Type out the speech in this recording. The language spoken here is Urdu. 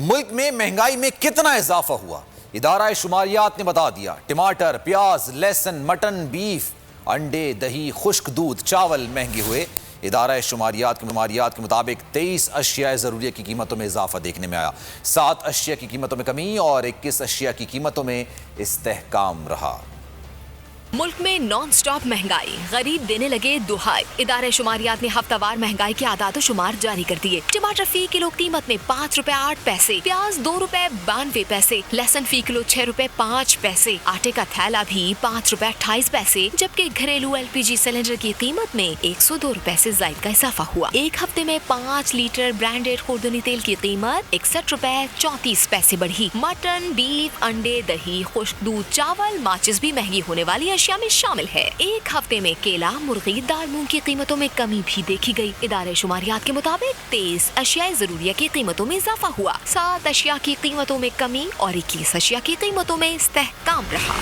ملک میں مہنگائی میں کتنا اضافہ ہوا؟ ادارہ شماریات نے بتا دیا۔ ٹماٹر، پیاز، لہسن، مٹن، بیف، انڈے، دہی، خشک دودھ، چاول مہنگے ہوئے۔ ادارہ شماریات کے مطابق 23 اشیاء ضروریہ کی قیمتوں میں اضافہ دیکھنے میں آیا، 7 اشیاء کی قیمتوں میں کمی اور 21 اشیاء کی قیمتوں میں استحکام رہا۔ ملک میں نان سٹاپ مہنگائی، غریب دینے لگے دہائی۔ ادارہ شماریات نے ہفتہ وار مہنگائی کے اعداد و شمار جاری کر دیے۔ ٹماٹر فی کلو قیمت میں 5 روپے 8 پیسے، پیاز 2 روپے 92 پیسے، لہسن فی کلو 6 روپے 5 پیسے، آٹے کا تھیلا بھی 5 روپے 28 پیسے، جبکہ گھریلو LPG سلنڈر کی قیمت میں 102 روپے سے زائد کا اضافہ ہوا۔ ایک ہفتے میں 5 لیٹر برانڈیڈ خوردنی تیل کی قیمت 61 روپے 34 پیسے بڑھی۔ مٹن، بیف، انڈے، دہی، خشک دودھ، چاول، ماچس بھی مہنگی ہونے والی اشیاء میں شامل ہے۔ ایک ہفتے میں کیلا، مرغی، دال، مونگ کی قیمتوں میں کمی بھی دیکھی گئی۔ ادارے شماریات کے مطابق 23 اشیاء ضروریہ کی قیمتوں میں اضافہ ہوا، 7 اشیاء کی قیمتوں میں کمی اور 21 اشیاء کی قیمتوں میں استحکام رہا۔